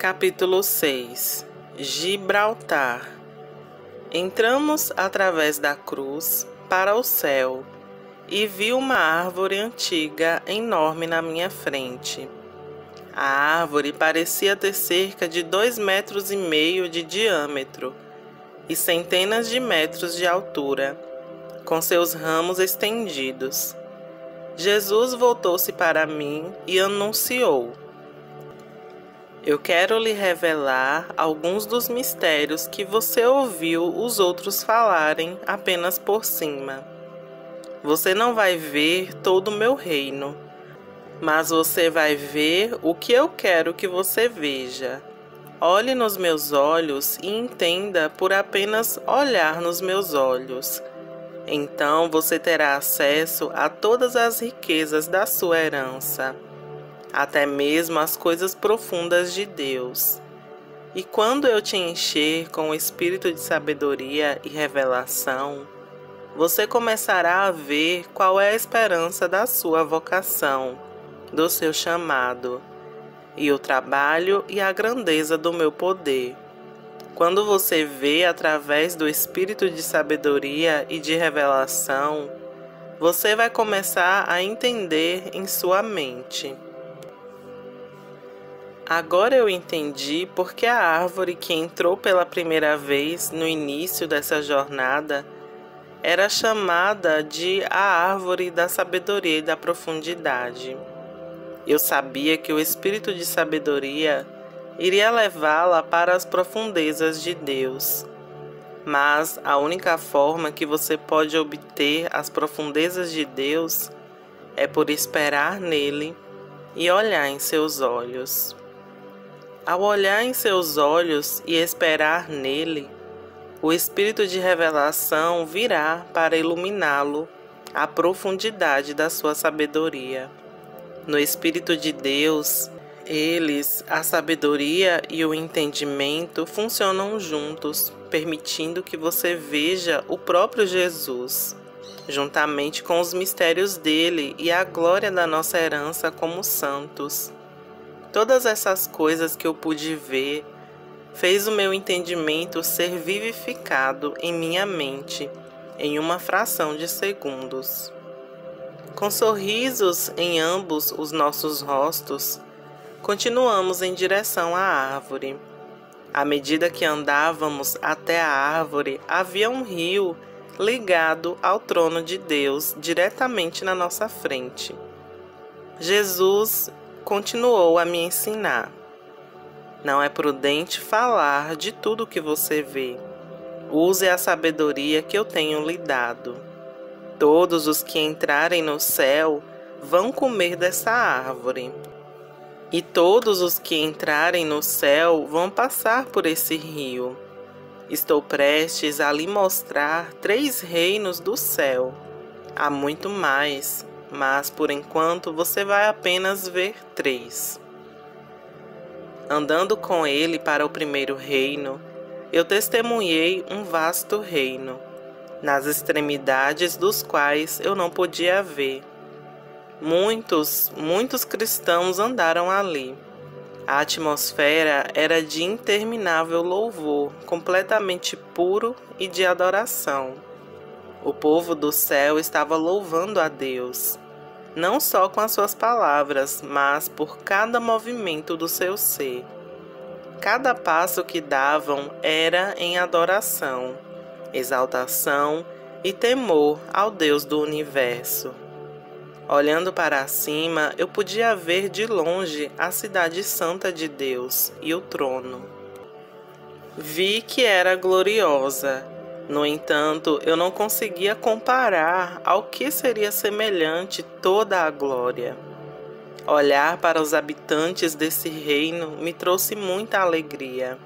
Capítulo 6. Gibraltar. Entramos através da cruz para o céu e vi uma árvore antiga enorme na minha frente. A árvore parecia ter cerca de 2,5 metros de diâmetro e centenas de metros de altura, com seus ramos estendidos. Jesus voltou-se para mim e anunciou: Eu quero lhe revelar alguns dos mistérios que você ouviu os outros falarem apenas por cima. Você não vai ver todo o meu reino, mas você vai ver o que eu quero que você veja. Olhe nos meus olhos e entenda por apenas olhar nos meus olhos. Então você terá acesso a todas as riquezas da sua herança, até mesmo as coisas profundas de Deus. E quando eu te encher com o espírito de sabedoria e revelação, você começará a ver qual é a esperança da sua vocação, do seu chamado, e o trabalho e a grandeza do meu poder. Quando você vê através do espírito de sabedoria e de revelação, você vai começar a entender em sua mente. Agora eu entendi porque a árvore que entrou pela primeira vez no início dessa jornada era chamada de a árvore da sabedoria e da profundidade. Eu sabia que o espírito de sabedoria iria levá-la para as profundezas de Deus. Mas a única forma que você pode obter as profundezas de Deus é por esperar nele e olhar em seus olhos. Ao olhar em seus olhos e esperar nele, o espírito de revelação virá para iluminá-lo à profundidade da sua sabedoria. No Espírito de Deus, a sabedoria e o entendimento funcionam juntos, permitindo que você veja o próprio Jesus, juntamente com os mistérios dele e a glória da nossa herança como santos. Todas essas coisas que eu pude ver fez o meu entendimento ser vivificado em minha mente em uma fração de segundos. Com sorrisos em ambos os nossos rostos, continuamos em direção à árvore. À medida que andávamos até a árvore, havia um rio ligado ao trono de Deus diretamente na nossa frente. Jesus continuou a me ensinar: Não é prudente falar de tudo que você vê. Use a sabedoria que eu tenho lhe dado. Todos os que entrarem no céu vão comer dessa árvore. E todos os que entrarem no céu vão passar por esse rio. Estou prestes a lhe mostrar 3 reinos do céu. Há muito mais, mas por enquanto você vai apenas ver 3. Andando com ele para o primeiro reino, eu testemunhei um vasto reino, nas extremidades dos quais eu não podia ver. Muitos cristãos andaram ali. A atmosfera era de interminável louvor, completamente puro e de adoração. O povo do céu estava louvando a Deus, não só com as suas palavras, mas por cada movimento do seu ser. Cada passo que davam era em adoração, exaltação e temor ao Deus do universo. Olhando para cima, eu podia ver de longe a cidade santa de Deus e o trono. Vi que era gloriosa. No entanto, eu não conseguia comparar ao que seria semelhante toda a glória. Olhar para os habitantes desse reino me trouxe muita alegria.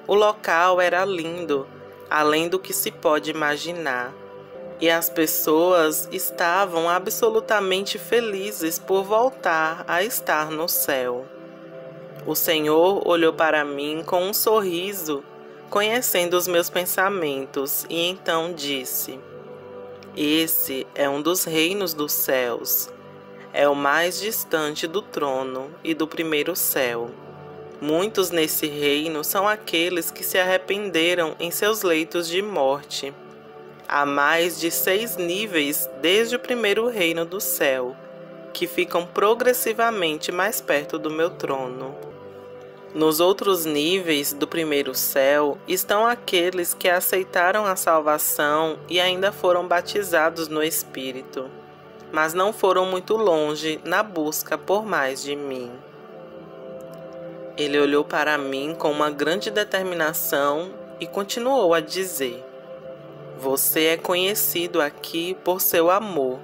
O local era lindo, além do que se pode imaginar, e as pessoas estavam absolutamente felizes por voltar a estar no céu. O Senhor olhou para mim com um sorriso, conhecendo os meus pensamentos, e então disse: Esse é um dos reinos dos céus. É o mais distante do trono e do primeiro céu. Muitos nesse reino são aqueles que se arrependeram em seus leitos de morte. Há mais de 6 níveis desde o primeiro reino do céu, que ficam progressivamente mais perto do meu trono. Nos outros níveis do primeiro céu estão aqueles que aceitaram a salvação e ainda foram batizados no Espírito, mas não foram muito longe na busca por mais de mim. Ele olhou para mim com uma grande determinação e continuou a dizer: você é conhecido aqui por seu amor.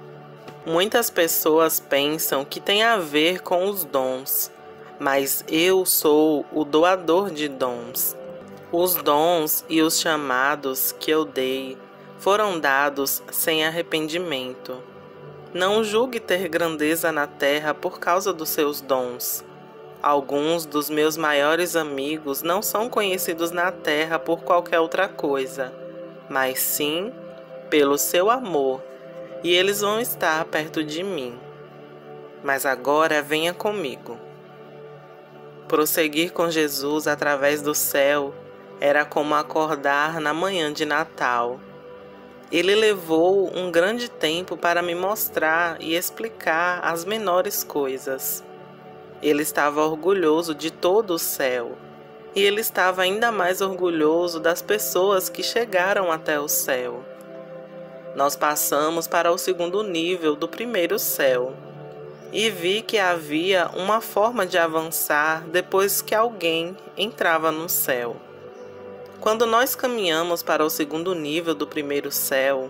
Muitas pessoas pensam que tem a ver com os dons, mas eu sou o doador de dons. Os dons e os chamados que eu dei foram dados sem arrependimento. Não julgue ter grandeza na terra por causa dos seus dons. Alguns dos meus maiores amigos não são conhecidos na terra por qualquer outra coisa, mas sim pelo seu amor, e eles vão estar perto de mim. Mas agora venha comigo. Prosseguir com Jesus através do céu era como acordar na manhã de Natal. Ele levou um grande tempo para me mostrar e explicar as menores coisas. Ele estava orgulhoso de todo o céu, e ele estava ainda mais orgulhoso das pessoas que chegaram até o céu. Nós passamos para o segundo nível do primeiro céu, e vi que havia uma forma de avançar depois que alguém entrava no céu. Quando nós caminhamos para o segundo nível do primeiro céu,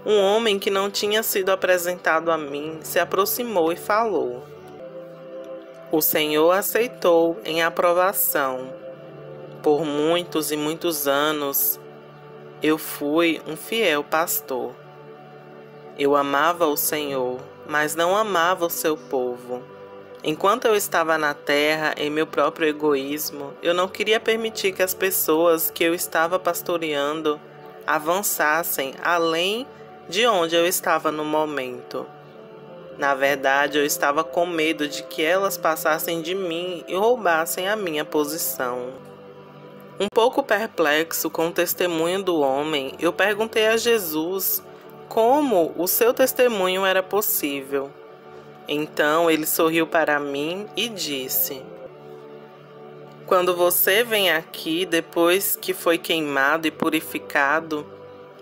um homem que não tinha sido apresentado a mim se aproximou e falou: o Senhor aceitou em aprovação. Por muitos e muitos anos, eu fui um fiel pastor. Eu amava o Senhor, mas não amava o seu povo. Enquanto eu estava na terra, em meu próprio egoísmo, eu não queria permitir que as pessoas que eu estava pastoreando avançassem além de onde eu estava no momento. Na verdade, eu estava com medo de que elas passassem de mim e roubassem a minha posição. Um pouco perplexo com o testemunho do homem, eu perguntei a Jesus como o seu testemunho era possível. Então ele sorriu para mim e disse: quando você vem aqui depois que foi queimado e purificado,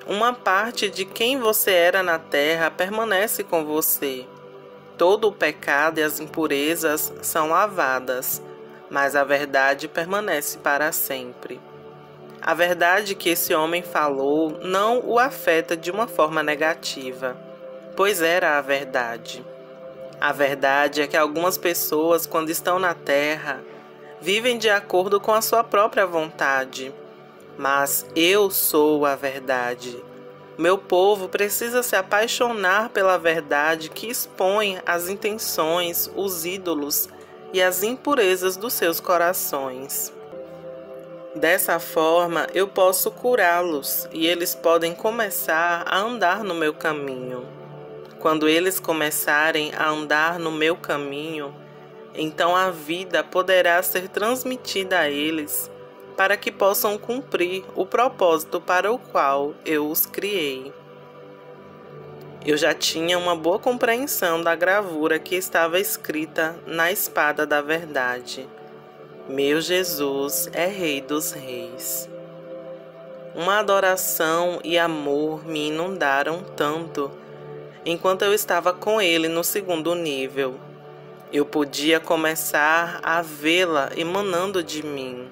uma parte de quem você era na terra permanece com você. Todo o pecado e as impurezas são lavadas, mas a verdade permanece para sempre. A verdade que esse homem falou não o afeta de uma forma negativa, pois era a verdade. A verdade é que algumas pessoas, quando estão na terra, vivem de acordo com a sua própria vontade. Mas eu sou a verdade. Meu povo precisa se apaixonar pela verdade que expõe as intenções, os ídolos e as impurezas dos seus corações. Dessa forma, eu posso curá-los e eles podem começar a andar no meu caminho. Quando eles começarem a andar no meu caminho, então a vida poderá ser transmitida a eles para que possam cumprir o propósito para o qual eu os criei. Eu já tinha uma boa compreensão da gravura que estava escrita na espada da verdade. Meu Jesus é Rei dos Reis. Uma adoração e amor me inundaram tanto enquanto eu estava com ele no segundo nível. Eu podia começar a vê-la emanando de mim.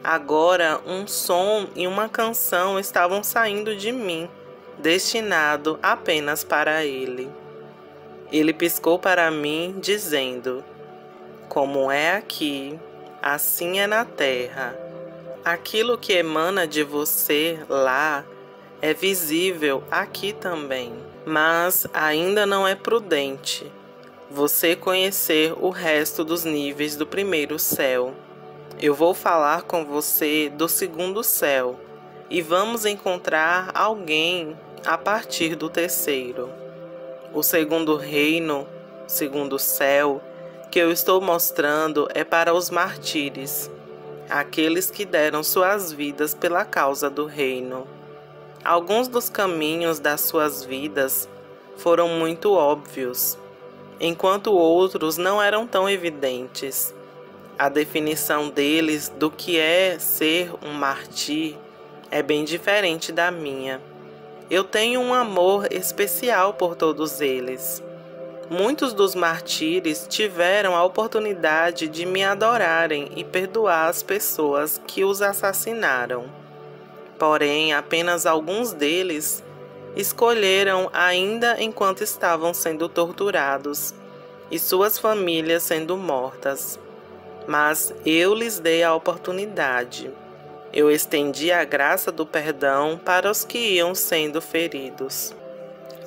Agora um som e uma canção estavam saindo de mim, destinado apenas para ele. Ele piscou para mim, dizendo: como é aqui, assim é na terra. Aquilo que emana de você lá é visível aqui também, mas ainda não é prudente você conhecer o resto dos níveis do primeiro céu. Eu vou falar com você do segundo céu e vamos encontrar alguém a partir do terceiro. O segundo reino, segundo céu, que eu estou mostrando é para os mártires, aqueles que deram suas vidas pela causa do reino. Alguns dos caminhos das suas vidas foram muito óbvios, enquanto outros não eram tão evidentes. A definição deles do que é ser um mártir é bem diferente da minha. Eu tenho um amor especial por todos eles. Muitos dos mártires tiveram a oportunidade de me adorarem e perdoar as pessoas que os assassinaram. Porém, apenas alguns deles escolheram ainda enquanto estavam sendo torturados e suas famílias sendo mortas. Mas eu lhes dei a oportunidade. Eu estendi a graça do perdão para os que iam sendo feridos.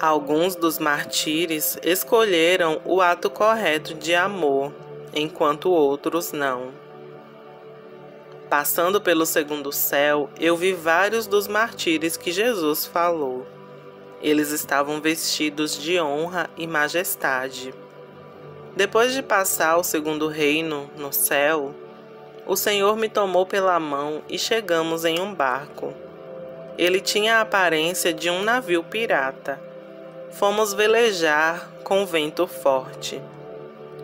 Alguns dos mártires escolheram o ato correto de amor, enquanto outros não. Passando pelo segundo céu, eu vi vários dos mártires que Jesus falou. Eles estavam vestidos de honra e majestade. Depois de passar ao segundo reino, no céu, o Senhor me tomou pela mão e chegamos em um barco. Ele tinha a aparência de um navio pirata. Fomos velejar com vento forte.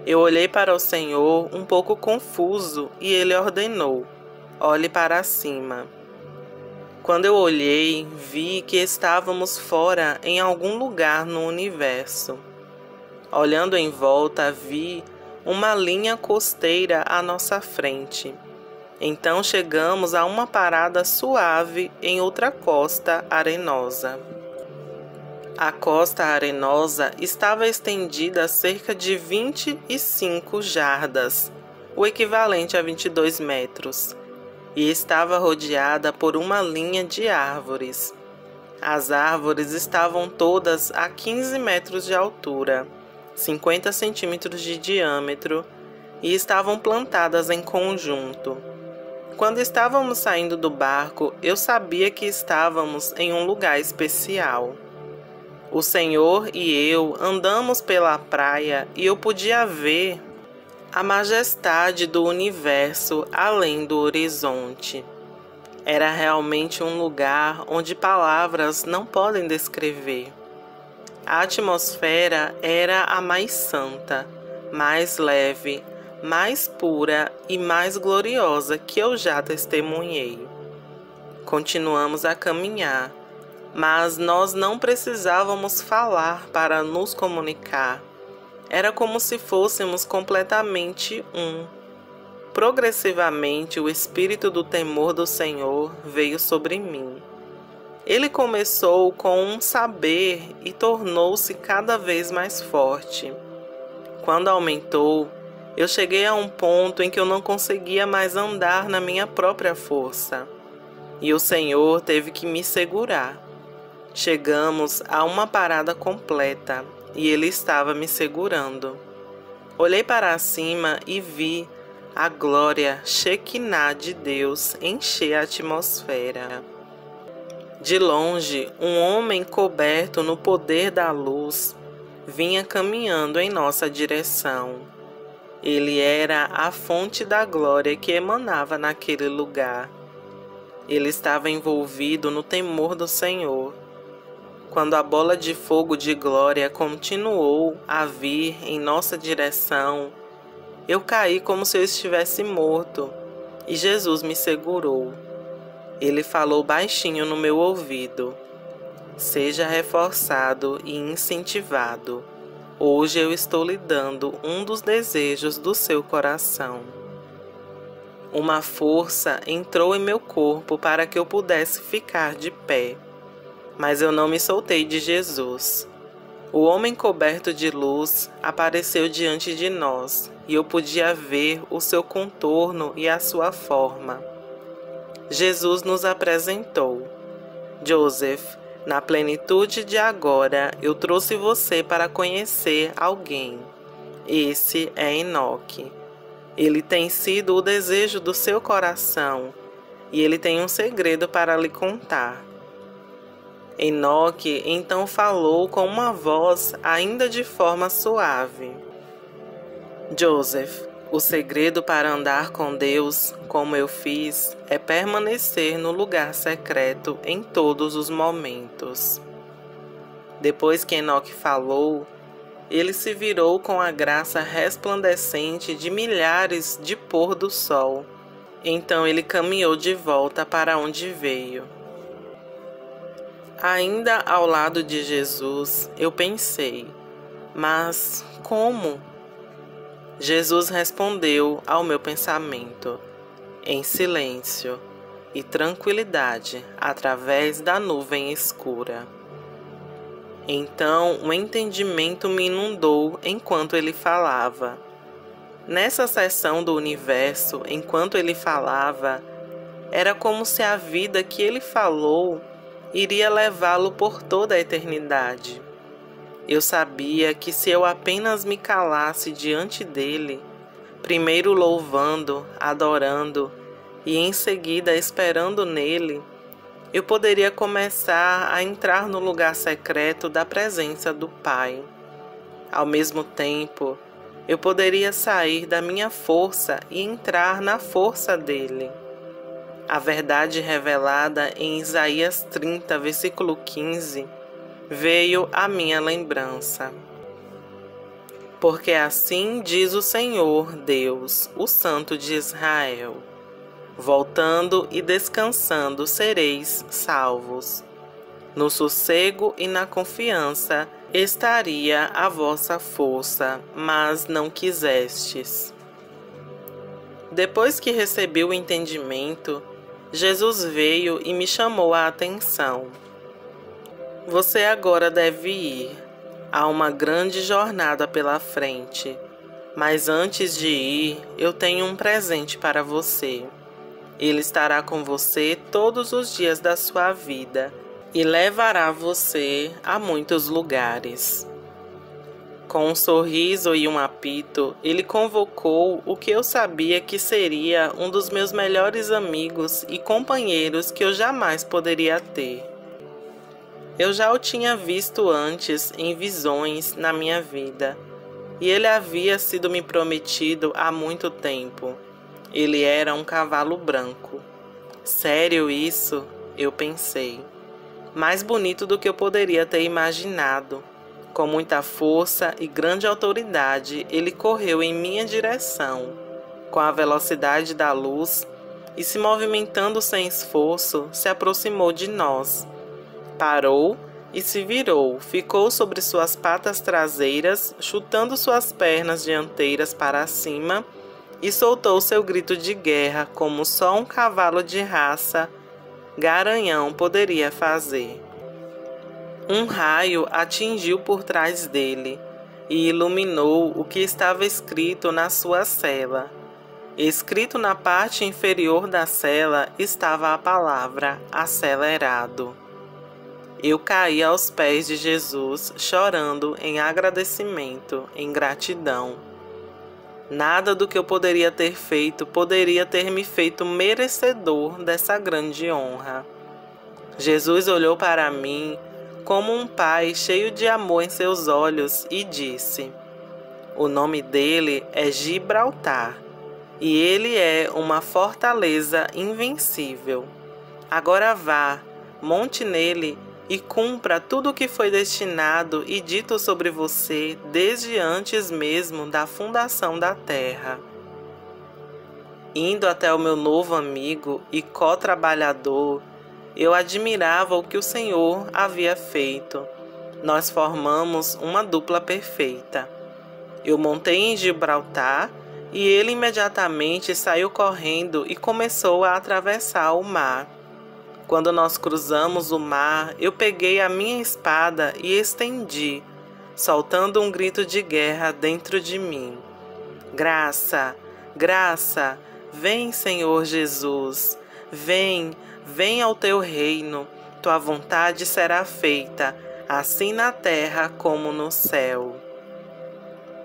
Eu olhei para o Senhor um pouco confuso e ele ordenou: olhe para cima. Quando eu olhei, vi que estávamos fora em algum lugar no universo. Olhando em volta, vi uma linha costeira à nossa frente. Então chegamos a uma parada suave em outra costa arenosa. A costa arenosa estava estendida a cerca de 25 jardas, o equivalente a 22 metros, e estava rodeada por uma linha de árvores. As árvores estavam todas a 15 metros de altura, 50 centímetros de diâmetro, e estavam plantadas em conjunto. Quando estávamos saindo do barco, eu sabia que estávamos em um lugar especial. O Senhor e eu andamos pela praia e eu podia ver a majestade do universo além do horizonte. Era realmente um lugar onde palavras não podem descrever. A atmosfera era a mais santa, mais leve, mais pura e mais gloriosa que eu já testemunhei. Continuamos a caminhar, mas nós não precisávamos falar para nos comunicar. Era como se fôssemos completamente um. Progressivamente, o espírito do temor do Senhor veio sobre mim. Ele começou com um saber e tornou-se cada vez mais forte. Quando aumentou, eu cheguei a um ponto em que eu não conseguia mais andar na minha própria força, e o Senhor teve que me segurar. Chegamos a uma parada completa e ele estava me segurando. Olhei para cima e vi a glória Shekinah de Deus encher a atmosfera. De longe, um homem coberto no poder da luz vinha caminhando em nossa direção. Ele era a fonte da glória que emanava naquele lugar. Ele estava envolvido no temor do Senhor. Quando a bola de fogo de glória continuou a vir em nossa direção, eu caí como se eu estivesse morto, e Jesus me segurou. Ele falou baixinho no meu ouvido: seja reforçado e incentivado. Hoje eu estou lhe dando um dos desejos do seu coração. Uma força entrou em meu corpo para que eu pudesse ficar de pé. Mas eu não me soltei de Jesus. O homem coberto de luz apareceu diante de nós e eu podia ver o seu contorno e a sua forma. Jesus nos apresentou: Joseph, na plenitude de agora eu trouxe você para conhecer alguém. Esse é Enoque. Ele tem sido o desejo do seu coração e ele tem um segredo para lhe contar. Enoque então falou com uma voz ainda de forma suave: Joseph, o segredo para andar com Deus, como eu fiz, é permanecer no lugar secreto em todos os momentos. Depois que Enoque falou, ele se virou com a graça resplandecente de milhares de pôr do sol. Então ele caminhou de volta para onde veio. Ainda ao lado de Jesus, eu pensei, mas como? Jesus respondeu ao meu pensamento, em silêncio e tranquilidade, através da nuvem escura. Então o entendimento me inundou enquanto ele falava. Nessa seção do universo, enquanto ele falava, era como se a vida que ele falou iria levá-lo por toda a eternidade. Eu sabia que se eu apenas me calasse diante dele, primeiro louvando, adorando e em seguida esperando nele, eu poderia começar a entrar no lugar secreto da presença do Pai. Ao mesmo tempo, eu poderia sair da minha força e entrar na força dele. A verdade revelada em Isaías 30, versículo 15, veio à minha lembrança. Porque assim diz o Senhor Deus, o Santo de Israel: voltando e descansando sereis salvos. No sossego e na confiança estaria a vossa força, mas não quisestes. Depois que recebi o entendimento, Jesus veio e me chamou a atenção. Você agora deve ir. Há uma grande jornada pela frente. Mas antes de ir, eu tenho um presente para você. Ele estará com você todos os dias da sua vida e levará você a muitos lugares. Com um sorriso e um apito, ele convocou o que eu sabia que seria um dos meus melhores amigos e companheiros que eu jamais poderia ter. Eu já o tinha visto antes em visões na minha vida, e ele havia sido me prometido há muito tempo. Ele era um cavalo branco. Sério isso? Eu pensei. Mais bonito do que eu poderia ter imaginado. Com muita força e grande autoridade, ele correu em minha direção, com a velocidade da luz, e se movimentando sem esforço, se aproximou de nós. Parou e se virou, ficou sobre suas patas traseiras, chutando suas pernas dianteiras para cima, e soltou seu grito de guerra como só um cavalo de raça garanhão poderia fazer. Um raio atingiu por trás dele e iluminou o que estava escrito na sua cela. Escrito na parte inferior da cela estava a palavra acelerado. Eu caí aos pés de Jesus, chorando em agradecimento, em gratidão. Nada do que eu poderia ter feito poderia ter me feito merecedor dessa grande honra. Jesus olhou para mim como um pai cheio de amor em seus olhos e disse: o nome dele é Gibraltar, e ele é uma fortaleza invencível. Agora vá, monte nele e cumpra tudo o que foi destinado e dito sobre você desde antes mesmo da fundação da terra. Indo até o meu novo amigo e co-trabalhador, eu admirava o que o Senhor havia feito. Nós formamos uma dupla perfeita. Eu montei em Gibraltar e ele imediatamente saiu correndo e começou a atravessar o mar. Quando nós cruzamos o mar, eu peguei a minha espada e estendi, soltando um grito de guerra dentro de mim. Graça, graça, vem, Senhor Jesus, vem, vem ao teu reino, tua vontade será feita, assim na terra como no céu.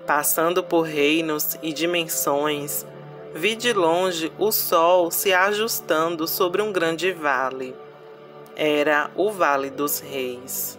Passando por reinos e dimensões, vi de longe o sol se ajustando sobre um grande vale. Era o Vale dos Reis.